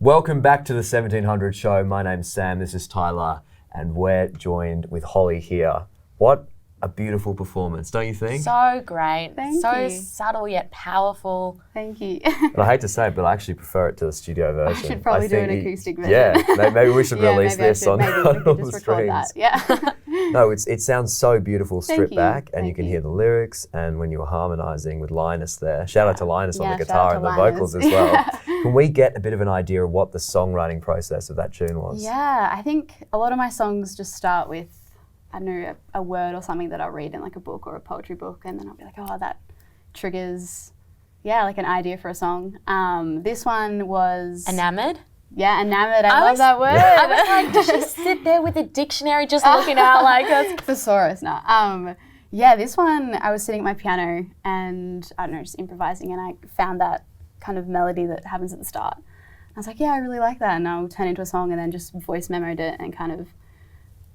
Welcome back to the 1700 show. My name's Sam, this is Tyler, and we're joined with Holly here. What a beautiful performance, don't you think? So great. Thank so you. Subtle yet powerful. Thank you. And I hate to say it, but I actually prefer it to the studio version. I should probably do an acoustic version. Yeah, maybe we should release this on maybe we all could the just record streams. that. Yeah. No, it sounds so beautiful stripped you. back, and Thank you can you. hear the lyrics, and when you were harmonising with Linus there. Shout out to Linus on Yeah, the shout out guitar to and the Linus. vocals as well. Can we get a bit of an idea of what the songwriting process of that tune was? Yeah, I think a lot of my songs just start with, I don't know, a word or something that I'll read in like a book or a poetry book, and then I'll be like, oh, that triggers, like an idea for a song. This one was... Enamoured? Yeah, enamoured. I love that word. I was like, does she sit there with a dictionary just looking out like us? Thesaurus, no. Yeah, this one, I was sitting at my piano and, I don't know, just improvising, and I found that kind of melody that happens at the start. I was like, yeah, I really like that, and I'll turn into a song, and then just voice memoed it and kind of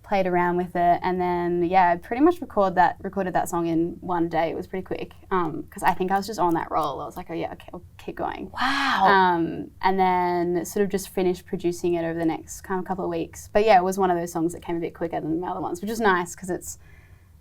played around with it, and then I pretty much recorded that song in one day. It was pretty quick because I think I was just on that roll. I was like, oh yeah, okay, I'll keep going. Wow. And then sort of just finished producing it over the next kind of couple of weeks. But yeah, it was one of those songs that came a bit quicker than the other ones, which is nice because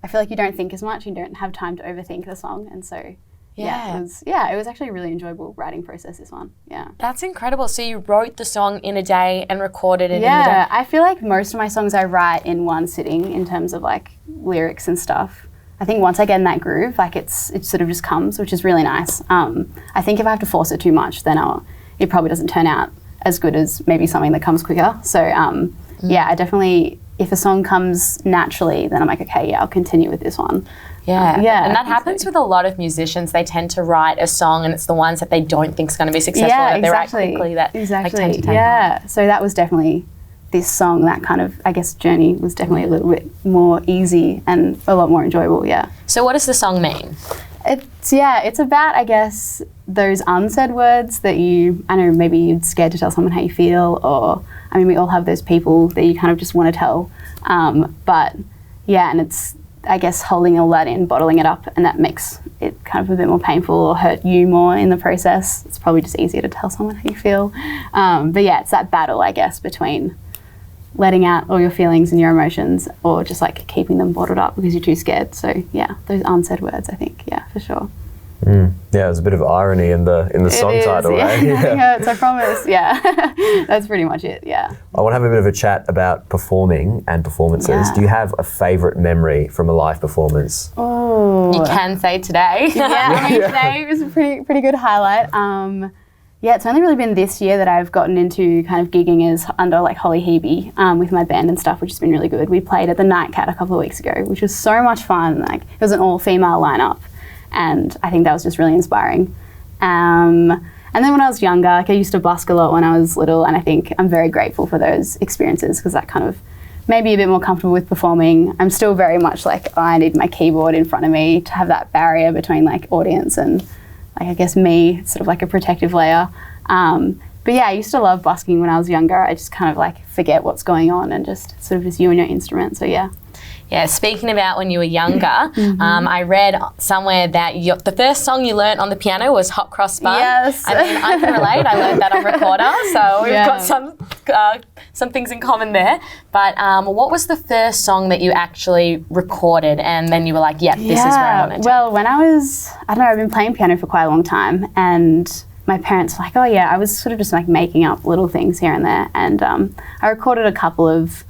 I feel like you don't think as much, you don't have time to overthink the song, and so it was actually a really enjoyable writing process, this one. Yeah. That's incredible. So you wrote the song in a day and recorded it in a day? Yeah, I feel like most of my songs I write in one sitting in terms of like lyrics and stuff. I think once I get in that groove, like it sort of just comes, which is really nice. I think if I have to force it too much, then it probably doesn't turn out as good as maybe something that comes quicker. So I definitely, if a song comes naturally, then I'm like, okay, I'll continue with this one. Yeah. And that I think happens so. with a lot of musicians. They tend to write a song and it's the ones that they don't think is going to be successful that they write quickly that like, tend to take off. So that was definitely this song, that kind of, I guess, journey was definitely a little bit more easy and a lot more enjoyable, yeah. So what does the song mean? It's about, I guess, those unsaid words that I don't know, maybe you're scared to tell someone how you feel, or, I mean, we all have those people that you kind of just want to tell. And it's, I guess, holding all that in, bottling it up, and that makes it kind of a bit more painful or hurt you more in the process. It's probably just easier to tell someone how you feel. It's that battle, I guess, between letting out all your feelings and your emotions or just like keeping them bottled up because you're too scared. So yeah, those unsaid words, I think, for sure. Yeah, there's a bit of irony in the song title, right? Nothing hurts, I promise. Yeah, that's pretty much it. Yeah. I want to have a bit of a chat about performing and performances. Yeah. Do you have a favourite memory from a live performance? Oh, You can say today. I mean, today was a pretty good highlight. It's only really been this year that I've gotten into kind of gigging as under like Holly HEBE with my band and stuff, which has been really good. We played at the Nightcat a couple of weeks ago, which was so much fun. Like, it was an all-female lineup, and I think that was just really inspiring. And then when I was younger, like I used to busk a lot when I was little, and I think I'm very grateful for those experiences because that kind of made me a bit more comfortable with performing. I'm still very much like, I need my keyboard in front of me to have that barrier between like audience and like, I guess, me, sort of like a protective layer. I used to love busking when I was younger. I just kind of like forget what's going on and just sort of just you and your instrument, so yeah. Yeah, speaking about when you were younger, I read somewhere that the first song you learnt on the piano was Hot Cross Bun. Yes. I mean, I can relate. I learned that on recorder, so we've got some things in common there. But what was the first song that you actually recorded and then you were like, this is where I want to Well, when I've been playing piano for quite a long time, and my parents were like, oh yeah, I was sort of just like making up little things here and there. And I recorded a couple of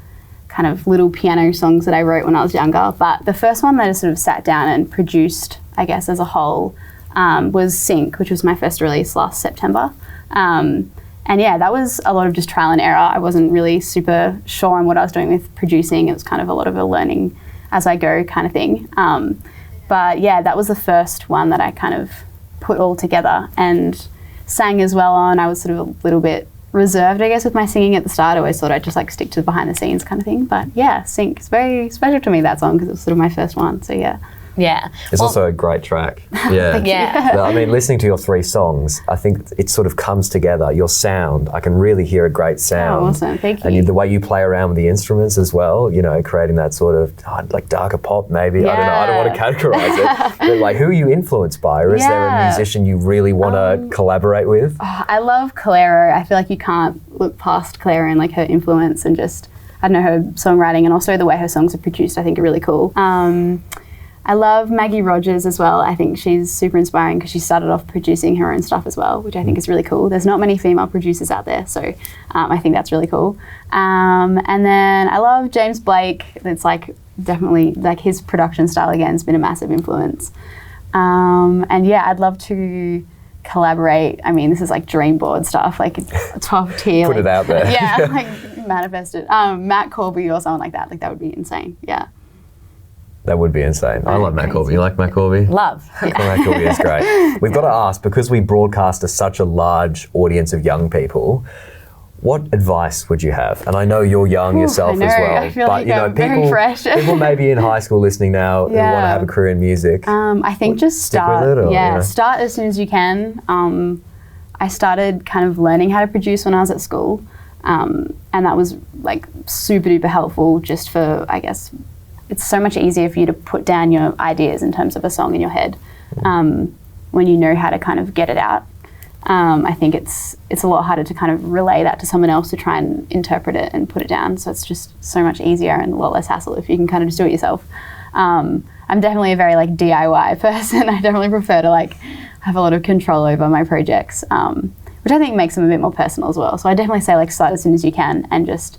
kind of little piano songs that I wrote when I was younger. But the first one that I sort of sat down and produced, I guess, as a whole, was Sync, which was my first release last September. That was a lot of just trial and error. I wasn't really super sure on what I was doing with producing. It was kind of a lot of a learning as I go kind of thing. That was the first one that I kind of put all together and sang as well on. I was sort of a little bit reserved, I guess, with my singing at the start. I always thought I'd just like stick to the behind the scenes kind of thing. But yeah, Sync is very special to me, that song, because it was sort of my first one. So yeah. Yeah. It's also a great track. Yeah. Yeah. I mean, listening to your three songs, I think it sort of comes together. Your sound, I can really hear a great sound. Oh, awesome. Thank you. And the way you play around with the instruments as well, creating that sort of like darker pop maybe. Yeah. I don't know. I don't want to categorize it. But like, who are you influenced by? Or is there a musician you really want to collaborate with? I love Calero. I feel like you can't look past Claire and like her influence and just, I don't know, her songwriting and also the way her songs are produced, I think are really cool. I love Maggie Rogers as well. I think she's super inspiring because she started off producing her own stuff as well, which I think is really cool. There's not many female producers out there, so I think that's really cool. And then I love James Blake. It's like definitely like his production style again has been a massive influence. And yeah, I'd love to collaborate. I mean, this is like dream board stuff, like top tier. Put it out there. Yeah, like manifest it. Matt Corby or someone like that. Like that would be insane. Yeah. That would be insane. I love Matt Corby. You like Matt Corby? Love. Matt Corby is great. We've got to ask, because we broadcast to such a large audience of young people, what advice would you have? And I know you're young yourself as well. I feel but like you know, I'm very fresh. people may be in high school listening now who want to have a career in music. I think just start. Stick with it, or, yeah, start as soon as you can. I started kind of learning how to produce when I was at school, and that was like super duper helpful. Just for, I guess, it's so much easier for you to put down your ideas in terms of a song in your head when you know how to kind of get it out. I think it's a lot harder to kind of relay that to someone else to try and interpret it and put it down. So it's just so much easier and a lot less hassle if you can kind of just do it yourself. I'm definitely a very like DIY person. I definitely prefer to like have a lot of control over my projects, which I think makes them a bit more personal as well. So I definitely say like start as soon as you can and just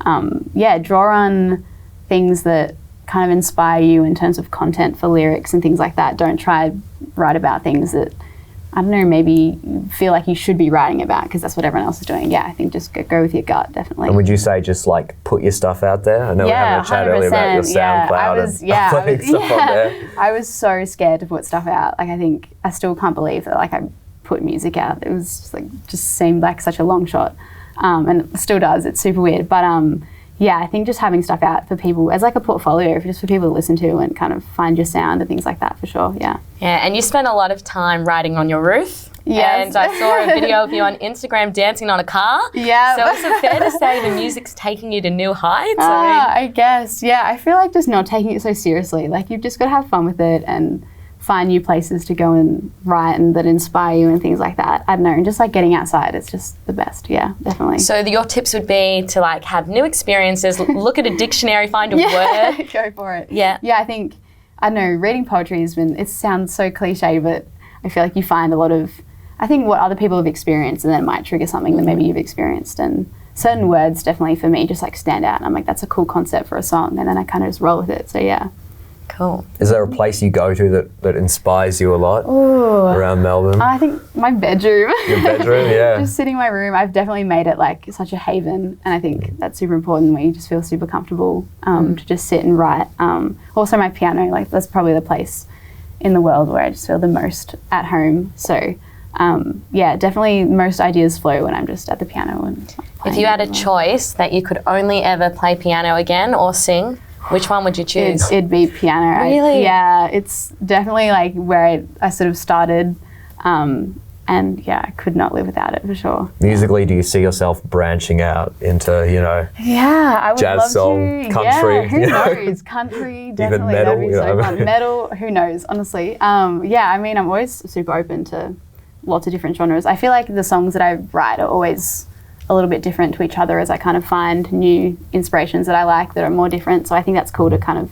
draw on things that kind of inspire you in terms of content for lyrics and things like that. Don't try to write about things that, I don't know, maybe you feel like you should be writing about because that's what everyone else is doing. Yeah, I think just go with your gut, definitely. And would you say just like put your stuff out there? I know we were having a chat earlier about your SoundCloud and putting stuff on there. I was so scared to put stuff out. Like I think I still can't believe that like I put music out. It was just like just seemed like such a long shot, and it still does. It's super weird, but yeah, I think just having stuff out for people as like a portfolio, just for people to listen to and kind of find your sound and things like that for sure, yeah. Yeah, and you spent a lot of time riding on your roof. Yes. And I saw a video of you on Instagram dancing on a car. Yeah. So is it fair to say the music's taking you to new heights? I guess, yeah. I feel like just not taking it so seriously. Like you've just got to have fun with it and find new places to go and write and that inspire you and things like that. I don't know, and just like getting outside, it's just the best. Yeah, definitely. So your tips would be to like have new experiences, look at a dictionary, find a word. Go for it. Yeah. Yeah, I think, I don't know, reading poetry has been, it sounds so cliche, but I feel like you find a lot of, I think what other people have experienced and then it might trigger something that maybe you've experienced, and certain words definitely for me just like stand out and I'm like, that's a cool concept for a song, and then I kind of just roll with it, so yeah. Cool. Is there a place you go to that inspires you a lot around Melbourne? I think my bedroom. Your bedroom, yeah. Just sitting in my room. I've definitely made it like such a haven, and I think that's super important where you just feel super comfortable to just sit and write. Also my piano, like that's probably the place in the world where I just feel the most at home. So yeah, definitely most ideas flow when I'm just at the piano. And if you had a choice that you could only ever play piano again or sing, which one would you choose? It'd be piano. Really? Yeah, it's definitely like where I sort of started, and yeah, I could not live without it for sure. Musically, do you see yourself branching out into, you know, I would jazz love song, to. country? Yeah, who knows? Country, definitely. metal, That'd be so fun. Metal, who knows? Honestly, yeah. I mean, I'm always super open to lots of different genres. I feel like the songs that I write are always a little bit different to each other as I kind of find new inspirations that I like that are more different. So I think that's cool to kind of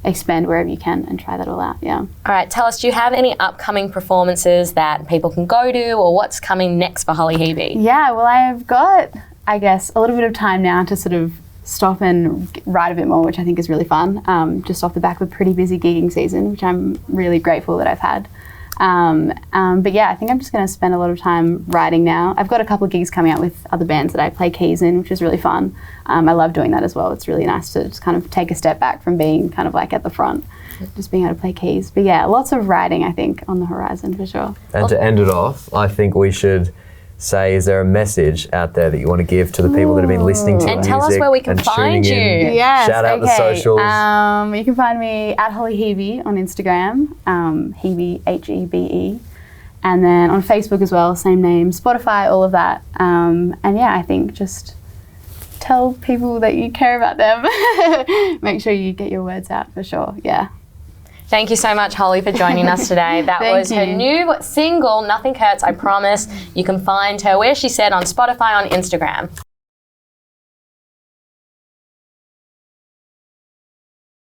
expand wherever you can and try that all out, yeah. All right, tell us, do you have any upcoming performances that people can go to, or what's coming next for Holly HEBE? Yeah, well, I've got, I guess, a little bit of time now to sort of stop and write a bit more, which I think is really fun, just off the back of a pretty busy gigging season, which I'm really grateful that I've had. But yeah, I think I'm just going to spend a lot of time writing now. I've got a couple of gigs coming out with other bands that I play keys in, which is really fun. I love doing that as well. It's really nice to just kind of take a step back from being kind of like at the front, just being able to play keys. But yeah, lots of writing, I think, on the horizon for sure. And to end it off, I think we should say, is there a message out there that you want to give to the people that have been listening to your music? And tell us where we can find you. Yes, shout out the socials. You can find me at Holly HEBE on Instagram, HEBE, H-E-B-E. And then on Facebook as well, same name, Spotify, all of that. And yeah, I think just tell people that you care about them. Make sure you get your words out for sure, yeah. Thank you so much, Holly, for joining us today. That was her new single, Nothing Hurts, I Promise. You can find her, where she said, on Spotify, on Instagram.